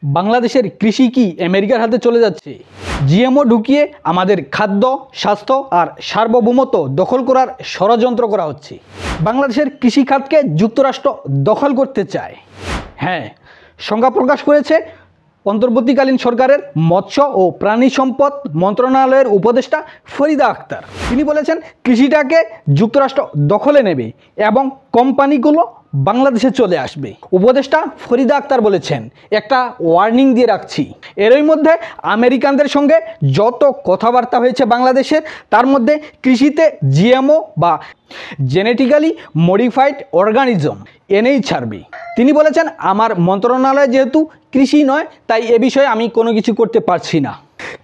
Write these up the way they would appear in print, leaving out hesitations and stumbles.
বাংলাদেশের কৃষি কি আমেরিকার হাতে চলে যাচ্ছে? জিএমও ঢুকিয়ে আমাদের খাদ্য, স্বাস্থ্য আর সার্বভৌমত্ব দখল করার ষড়যন্ত্র করা হচ্ছে। বাংলাদেশের কৃষিখাতকে যুক্তরাষ্ট্র দখল করতে চায়। হ্যাঁ, সংখ্যা প্রকাশ করেছে অন্তর্বর্তীকালীন সরকারের মৎস্য ও প্রাণী সম্পদ মন্ত্রণালয়ের উপদেষ্টা ফরিদা আক্তার। তিনি বলেছেন কৃষিটাকে যুক্তরাষ্ট্র দখলে নেবে এবং কোম্পানিগুলো বাংলাদেশে চলে আসবে। উপদেষ্টা ফরিদা আক্তার বলেছেন, একটা ওয়ার্নিং দিয়ে রাখছি, এরই মধ্যে আমেরিকানদের সঙ্গে যত কথাবার্তা হয়েছে বাংলাদেশের, তার মধ্যে কৃষিতে জিএমও বা জেনেটিক্যালি মডিফাইড অর্গানিজম এনেই ছাড়বে। তিনি বলেছেন, আমার মন্ত্রণালয় যেহেতু কৃষি নয়, তাই এ বিষয়ে আমি কোনো কিছু করতে পারছি না।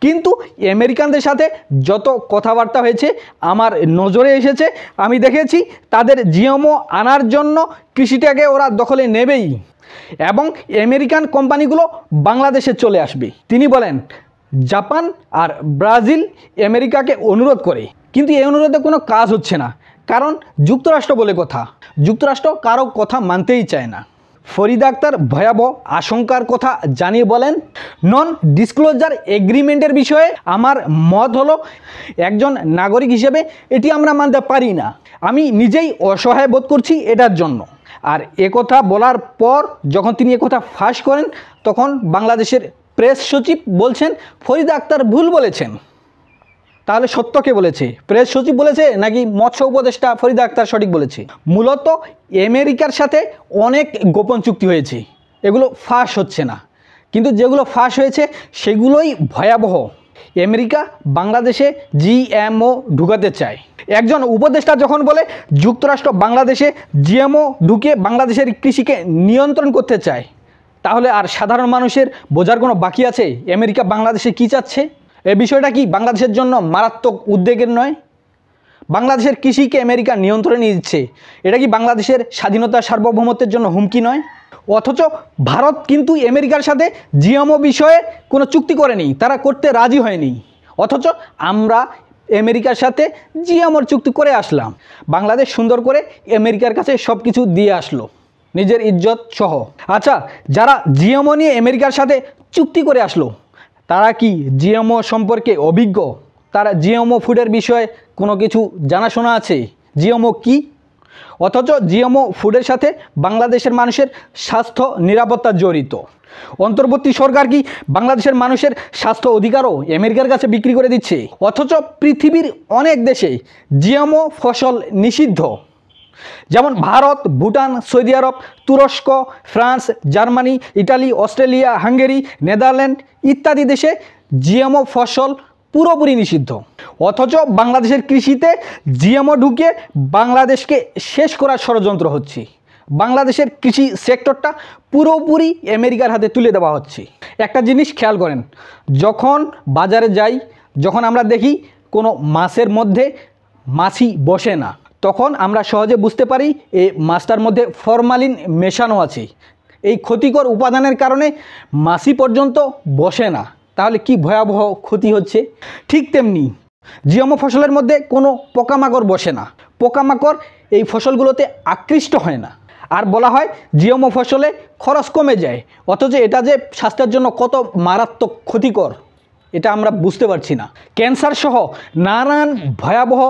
কিন্তু আমেরিকানদের সাথে যত কথাবার্তা হয়েছে আমার নজরে এসেছে, আমি দেখেছি তাদের জিএমও আনার জন্য কৃষিটাকে ওরা দখলে নেবেই এবং আমেরিকান কোম্পানিগুলো বাংলাদেশে চলে আসবে। তিনি বলেন, জাপান আর ব্রাজিল আমেরিকাকে অনুরোধ করে, কিন্তু এই অনুরোধে কোনো কাজ হচ্ছে না, কারণ যুক্তরাষ্ট্র বলে কথা, যুক্তরাষ্ট্র কারো কথা মানতেই চায় না। ফরিদা আক্তার ভয়াবহ আশঙ্কার কথা জানিয়ে বলেন, নন ডিসক্লোজার এগ্রিমেন্টের বিষয়ে আমার মত হলো, একজন নাগরিক হিসেবে এটি আমরা মানতে পারি না। আমি নিজেই অসহায় বোধ করছি এটার জন্য। আর একথা বলার পর যখন তিনি একথা ফাঁস করেন, তখন বাংলাদেশের প্রেস সচিব বলছেন ফরিদা আক্তার ভুল বলেছেন। তাহলে সত্য কে বলেছে? প্রেস সচিব বলেছে নাকি মৎস্য উপদেষ্টা ফরিদা আক্তার সঠিক বলেছে? মূলত আমেরিকার সাথে অনেক গোপন চুক্তি হয়েছে, এগুলো ফাঁস হচ্ছে না, কিন্তু যেগুলো ফাঁস হয়েছে সেগুলোই ভয়াবহ। আমেরিকা বাংলাদেশে জিএমও ঢুকাতে চায়। একজন উপদেষ্টা যখন বলে যুক্তরাষ্ট্র বাংলাদেশে জিএমও ঢুকিয়ে বাংলাদেশের কৃষিকে নিয়ন্ত্রণ করতে চায়, তাহলে আর সাধারণ মানুষের বোঝার কোনো বাকি আছে আমেরিকা বাংলাদেশে কী চাচ্ছে? এই বিষয়টা কি বাংলাদেশের জন্য মারাত্মক উদ্বেগের নয়? বাংলাদেশের কৃষিকে আমেরিকা নিয়ন্ত্রণে দিচ্ছে, এটা কি বাংলাদেশের স্বাধীনতা সার্বভৌমত্বের জন্য হুমকি নয়? অথচ ভারত কিন্তু আমেরিকার সাথে জিএমও বিষয়ে কোনো চুক্তি করেনি, তারা করতে রাজি হয়নি, অথচ আমরা আমেরিকার সাথে জিএমওর চুক্তি করে আসলাম। বাংলাদেশ সুন্দর করে আমেরিকার কাছে সব কিছু দিয়ে আসলো, নিজের ইজ্জত সহ। আচ্ছা, যারা জিএমও নিয়ে আমেরিকার সাথে চুক্তি করে আসলো, তারা কি জিএমও সম্পর্কে অভিজ্ঞ? তারা জিএমও ফুডের বিষয়ে কোনো কিছু জানাশোনা আছে? জিএমও কি? অথচ জিএমও ফুডের সাথে বাংলাদেশের মানুষের স্বাস্থ্য নিরাপত্তা জড়িত। অন্তর্বর্তী সরকার কি বাংলাদেশের মানুষের স্বাস্থ্য অধিকারও আমেরিকার কাছে বিক্রি করে দিচ্ছে? অথচ পৃথিবীর অনেক দেশে জিএমও ফসল নিষিদ্ধ, যেমন ভারত, ভুটান, সৌদি আরব, তুরস্ক, France, Germany, Italy, Australia, Hungary, Netherland ইত্যাদি দেশে জিএমও ফসল পুরোপুরি নিষিদ্ধ। অথচ বাংলাদেশের কৃষিতে জিএমও ঢুকিয়ে বাংলাদেশকে শেষ করার ষড়যন্ত্র হচ্ছে। বাংলাদেশের কৃষি সেক্টরটা পুরোপুরি আমেরিকার হাতে তুলে দেওয়া হচ্ছে। একটা জিনিস খেয়াল করেন, যখন বাজারে যাই, যখন আমরা দেখি কোনো মাছের মধ্যে মাছি বসে না, তখন আমরা সহজে বুঝতে পারি এই মাছটার মধ্যে ফরমালিন মেশানো আছে। এই ক্ষতিকর উপাদানের কারণে মাছি পর্যন্ত বসে না। তাহলে কি ভয়াবহ ক্ষতি হচ্ছে? ঠিক তেমনি জিএমও ফসলের মধ্যে কোনো পোকামাকড় বসে না, পোকামাকড় এই ফসলগুলোতে আকৃষ্ট হয় না। আর বলা হয় জিএমও ফসলে খরচ কমে যায়, অথচ এটা যে স্বাস্থ্যের জন্য কত মারাত্মক ক্ষতিকর এটা আমরা বুঝতে পারছি না। ক্যান্সার সহ নানান ভয়াবহ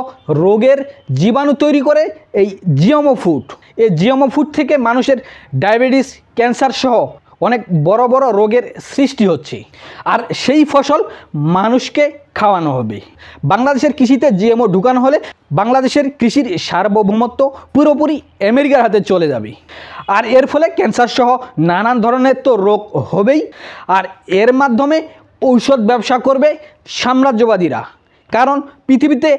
রোগের জীবাণু তৈরি করে এই জিএমও ফুড। এই জিএমও ফুড থেকে মানুষের ডায়াবেটিস, ক্যান্সার সহ অনেক বড় বড় রোগের সৃষ্টি হচ্ছে, আর সেই ফসল মানুষকে খাওয়ানো হবে। বাংলাদেশের কৃষিতে জিএমও ঢুকানো হলে বাংলাদেশের কৃষির সার্বভৌমত্ব পুরোপুরি আমেরিকার হাতে চলে যাবে, আর এর ফলে ক্যান্সার সহ নানান ধরনের তো রোগ হবেই। আর এর মাধ্যমে ঔষধ ব্যবসা করবে সাম্রাজ্যবাদীরা, কারণ পৃথিবীতে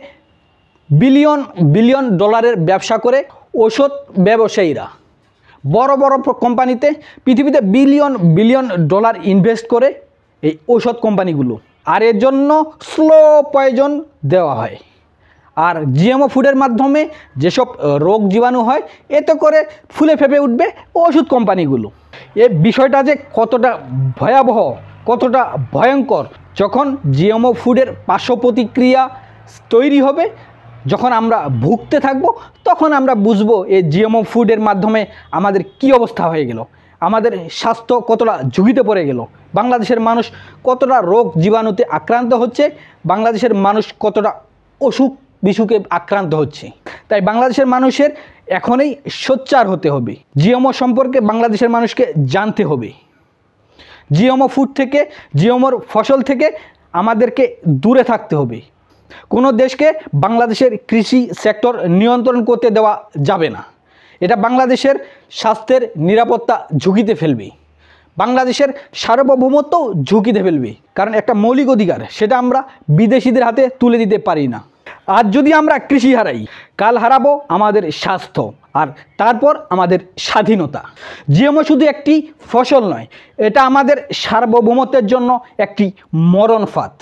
বিলিয়ন বিলিয়ন ডলারের ব্যবসা করে ঔষধ ব্যবসায়ীরা। বড় বড় কোম্পানিতে পৃথিবীতে বিলিয়ন বিলিয়ন ডলার ইনভেস্ট করে এই ঔষধ কোম্পানিগুলো, আর এর জন্য স্লো পয়জন দেওয়া হয়। আর জিএমও ফুডের মাধ্যমে যেসব রোগ জীবাণু হয়, এতে করে ফুলে ফেপে উঠবে ওষুধ কোম্পানিগুলো। এই বিষয়টা যে কতটা ভয়াবহ, কতটা ভয়ঙ্কর, যখন জিএমও ফুডের পার্শ্ব প্রতিক্রিয়া তৈরি হবে, যখন আমরা ভুগতে থাকব, তখন আমরা বুঝবো এই জিএমও ফুডের মাধ্যমে আমাদের কি অবস্থা হয়ে গেল, আমাদের স্বাস্থ্য কতটা ঝুঁকিতে পড়ে গেল। বাংলাদেশের মানুষ কতটা রোগ জীবাণুতে আক্রান্ত হচ্ছে, বাংলাদেশের মানুষ কতটা অসুখ বিসুখে আক্রান্ত হচ্ছে। তাই বাংলাদেশের মানুষের এখনই সোচ্চার হতে হবে। জিএমও সম্পর্কে বাংলাদেশের মানুষকে জানতে হবে। জিএমও ফুড থেকে, জিএমওর ফসল থেকে আমাদেরকে দূরে থাকতে হবে। কোনো দেশকে বাংলাদেশের কৃষি সেক্টর নিয়ন্ত্রণ করতে দেওয়া যাবে না। এটা বাংলাদেশের স্বাস্থ্যের নিরাপত্তা ঝুঁকিতে ফেলবে, বাংলাদেশের সার্বভৌমত্ব ঝুঁকিতে ফেলবে। কারণ একটা মৌলিক অধিকার, সেটা আমরা বিদেশিদের হাতে তুলে দিতে পারি না। আজ যদি আমরা কৃষি হারাই, কাল হারাবো আমাদের স্বাস্থ্য, আর তারপর আমাদের স্বাধীনতা। জিএমও শুধু একটি ফসল নয়, এটা আমাদের সার্বভৌমত্বের জন্য একটি মরণ ফাঁদ।